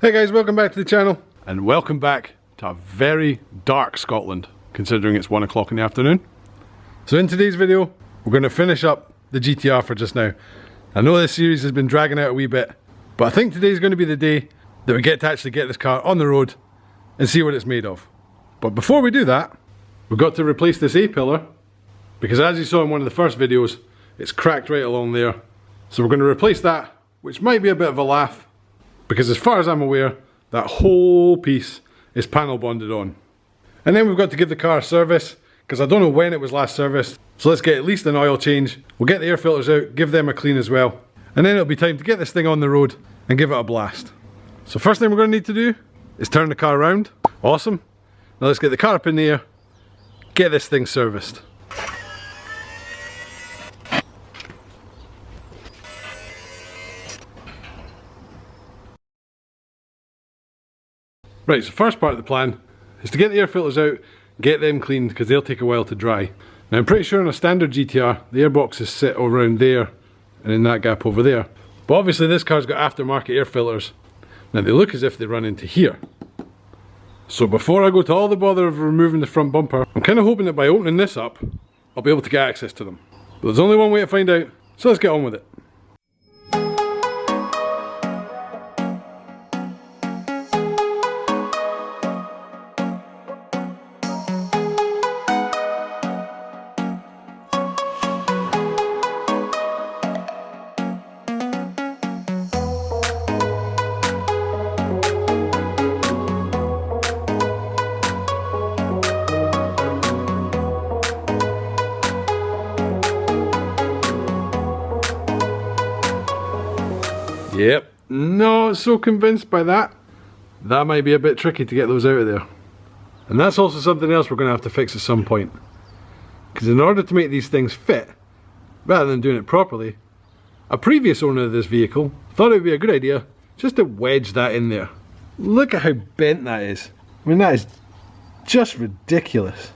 Hey guys, welcome back to the channel and welcome back to a very dark Scotland, considering it's 1 o'clock in the afternoon. So in today's video, we're going to finish up the GTR for just now. I know this series has been dragging out a wee bit, but I think today's going to be the day that we get to actually get this car on the road and see what it's made of. But before we do that, we've got to replace this A-pillar, because as you saw in one of the first videos, it's cracked right along there. So we're going to replace that, which might be a bit of a laugh, because as far as I'm aware, that whole piece is panel bonded on. And then we've got to give the car a service, because I don't know when it was last serviced. So let's get at least an oil change. We'll get the air filters out, give them a clean as well. And then it'll be time to get this thing on the road and give it a blast. So first thing we're going to need to do is turn the car around. Awesome. Now let's get the car up in the air, get this thing serviced. Right, so first part of the plan is to get the air filters out, get them cleaned, because they'll take a while to dry. Now I'm pretty sure on a standard GTR, the airboxes sit around there and in that gap over there. But obviously this car's got aftermarket air filters. Now they look as if they run into here. So before I go to all the bother of removing the front bumper, I'm kind of hoping that by opening this up, I'll be able to get access to them. But there's only one way to find out, so let's get on with it. Yep, not so convinced by that. That might be a bit tricky to get those out of there. And that's also something else we're going to have to fix at some point. Because in order to make these things fit, rather than doing it properly, a previous owner of this vehicle thought it would be a good idea just to wedge that in there. Look at how bent that is. I mean, that is just ridiculous.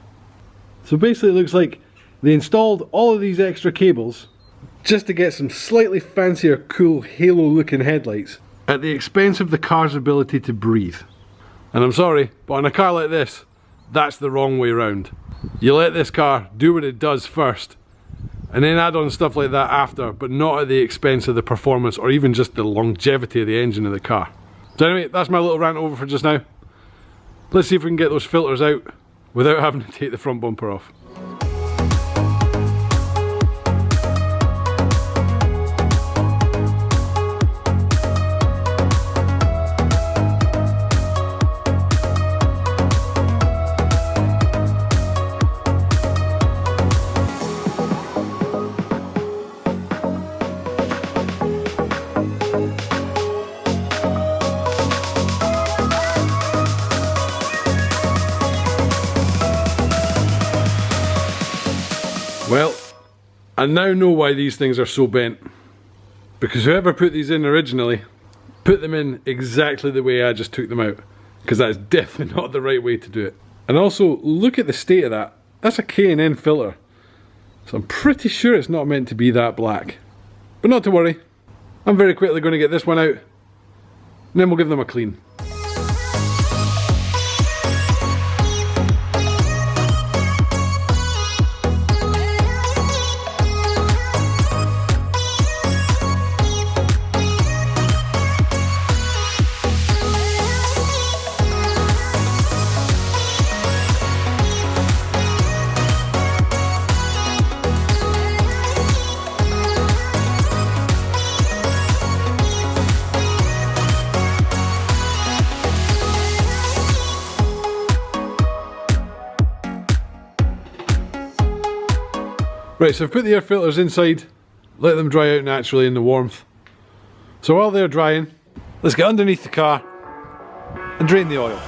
So basically it looks like they installed all of these extra cables just to get some slightly fancier, cool halo looking headlights at the expense of the car's ability to breathe. And I'm sorry, but on a car like this, that's the wrong way round. You let this car do what it does first, and then add on stuff like that after, but not at the expense of the performance or even just the longevity of the engine of the car. So anyway, that's my little rant over for just now. Let's see if we can get those filters out without having to take the front bumper off. Well, I now know why these things are so bent. Because whoever put these in originally, put them in exactly the way I just took them out. Because that's definitely not the right way to do it. And also, look at the state of that. That's a K&N filter. So I'm pretty sure it's not meant to be that black. But not to worry. I'm very quickly going to get this one out. And then we'll give them a clean. Right, so I've put the air filters inside, let them dry out naturally in the warmth. So while they're drying, let's get underneath the car and drain the oil.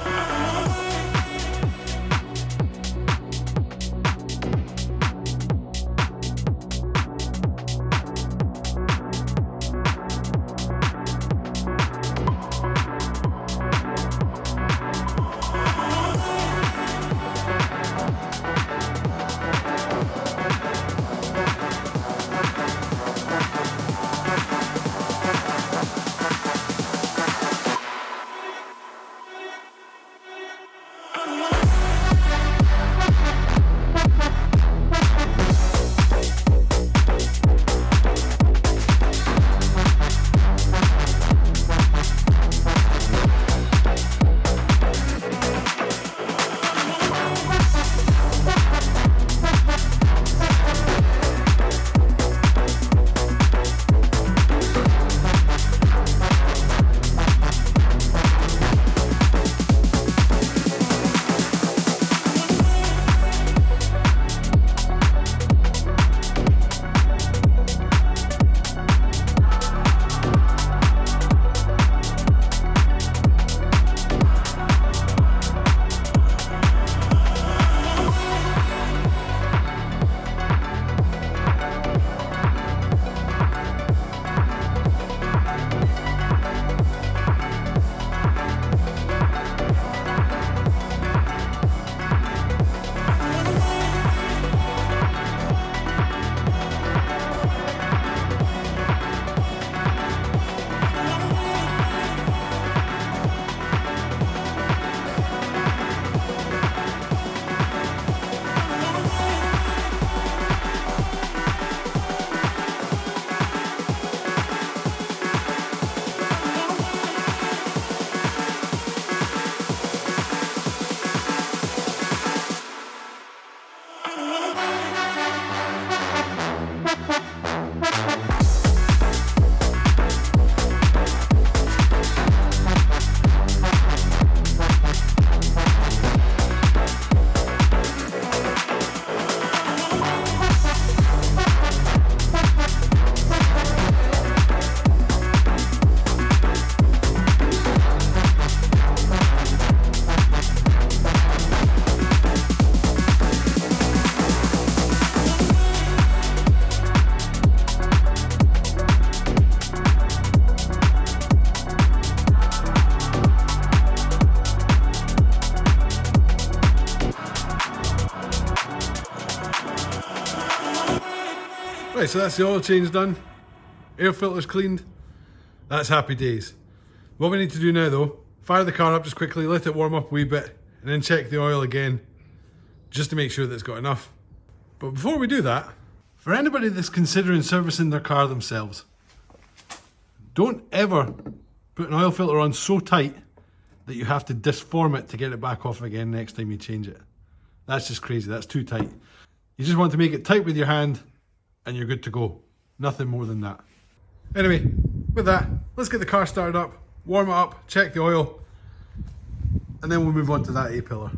Right, so that's the oil change done. Air filter's cleaned. That's happy days. What we need to do now though, fire the car up just quickly, let it warm up a wee bit, and then check the oil again, just to make sure that it's got enough. But before we do that, for anybody that's considering servicing their car themselves, don't ever put an oil filter on so tight that you have to disform it to get it back off again next time you change it. That's just crazy, that's too tight. You just want to make it tight with your hand and you're good to go. Nothing more than that. Anyway, with that, let's get the car started up, warm it up, check the oil, and then we'll move on to that A-pillar.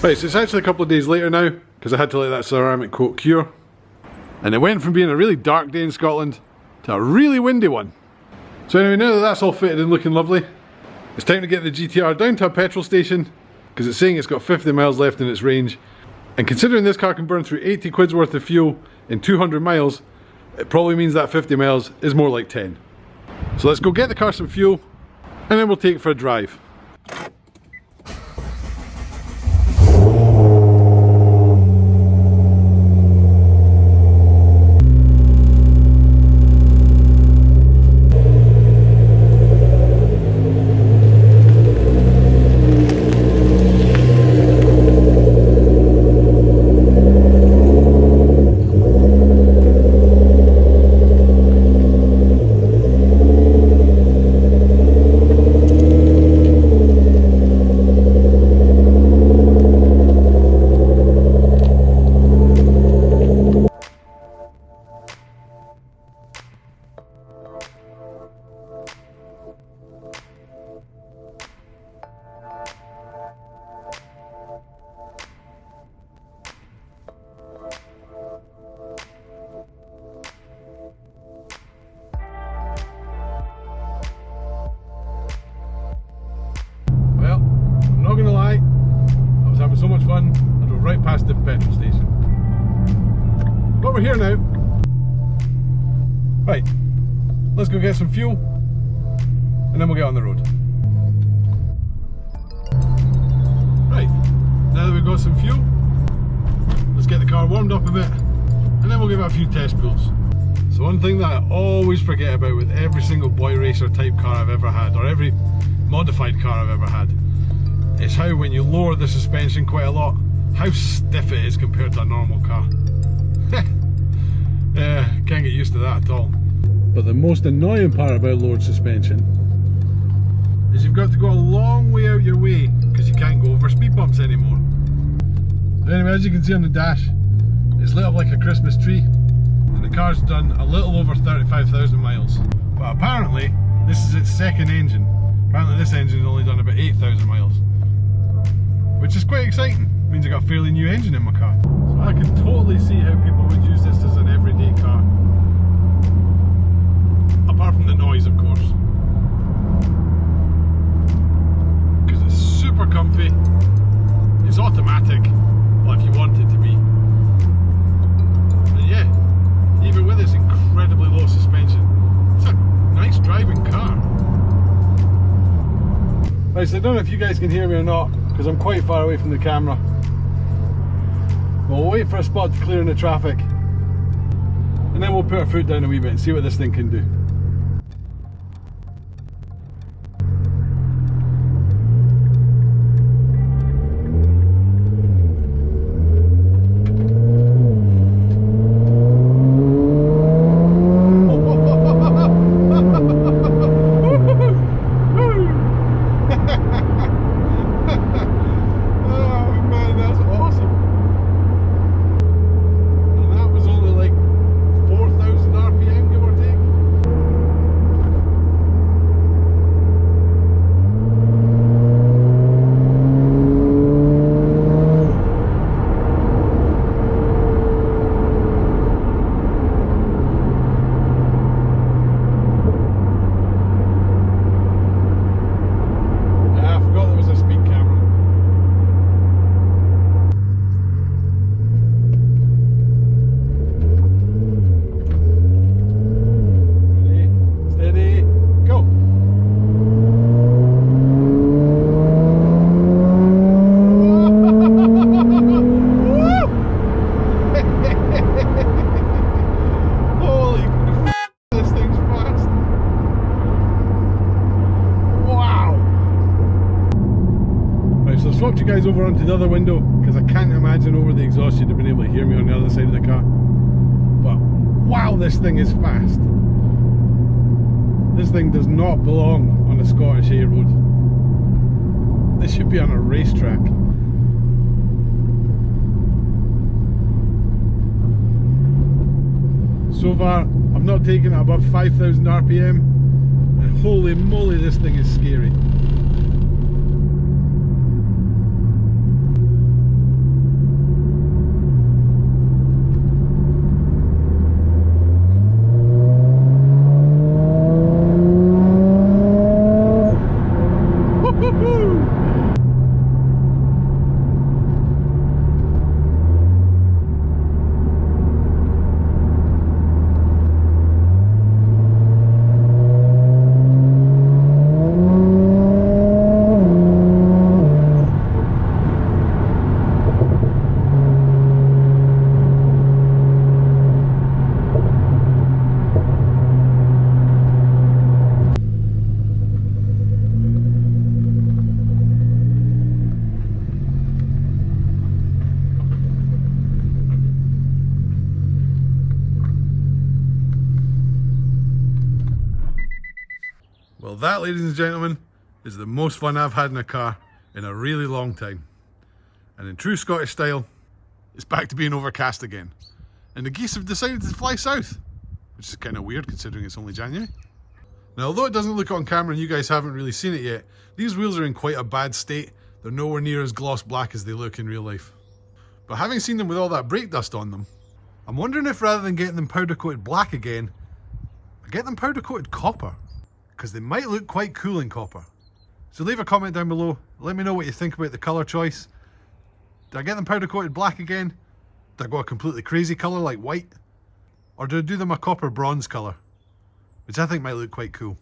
Right, so it's actually a couple of days later now, because I had to let that ceramic coat cure. And it went from being a really dark day in Scotland to a really windy one. So anyway, now that that's all fitted and looking lovely, it's time to get the GTR down to a petrol station, because it's saying it's got 50 miles left in its range. And considering this car can burn through 80 quid's worth of fuel in 200 miles, it probably means that 50 miles is more like 10. So let's go get the car some fuel, and then we'll take it for a drive. So much fun, I drove right past the petrol station. But we're here now. Right, let's go get some fuel and then we'll get on the road. Right, now that we've got some fuel, let's get the car warmed up a bit and then we'll give it a few test pulls. So one thing that I always forget about with every single boy racer type car I've ever had, or every modified car I've ever had, is how when you lower the suspension quite a lot, how stiff it is compared to a normal car. Yeah, can't get used to that at all. But the most annoying part about lowered suspension is you've got to go a long way out your way because you can't go over speed bumps anymore. Anyway, as you can see on the dash, it's lit up like a Christmas tree, and the car's done a little over 35,000 miles. But apparently, this is its second engine. Apparently this engine's only done about 8,000 miles. Which is quite exciting. It means I got a fairly new engine in my car. So I can totally see how people would use this as an everyday car. Apart from the noise, of course. Because it's super comfy. It's automatic. Well, if you want it to be. And yeah, even with this incredibly low suspension, it's a nice driving car. Right, so I don't know if you guys can hear me or not, because I'm quite far away from the camera. But we'll wait for a spot to clear in the traffic, and then we'll put our foot down a wee bit and see what this thing can do. Swapped you guys over onto the other window because I can't imagine over the exhaust you'd have been able to hear me on the other side of the car. But wow, this thing is fast. This thing does not belong on a Scottish A road. This should be on a racetrack. So far, I've not taken it above 5,000 RPM, and holy moly, this thing is scary. Well, that, ladies and gentlemen, is the most fun I've had in a car in a really long time. And in true Scottish style, it's back to being overcast again. And the geese have decided to fly south, which is kind of weird considering it's only January. Now, although it doesn't look on camera and you guys haven't really seen it yet, these wheels are in quite a bad state. They're nowhere near as gloss black as they look in real life. But having seen them with all that brake dust on them, I'm wondering if rather than getting them powder coated black again, I get them powder coated copper. Because they might look quite cool in copper. So leave a comment down below, let me know what you think about the colour choice. Do I get them powder coated black again? Do I go a completely crazy colour like white? Or do I do them a copper bronze colour? Which I think might look quite cool.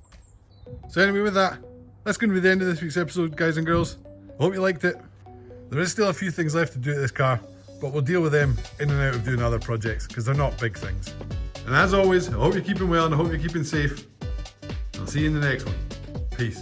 So anyway, with that, that's going to be the end of this week's episode, guys and girls. I hope you liked it. There is still a few things left to do to this car, but we'll deal with them in and out of doing other projects, because they're not big things. And as always, I hope you're keeping well and I hope you're keeping safe. I'll see you in the next one. Peace.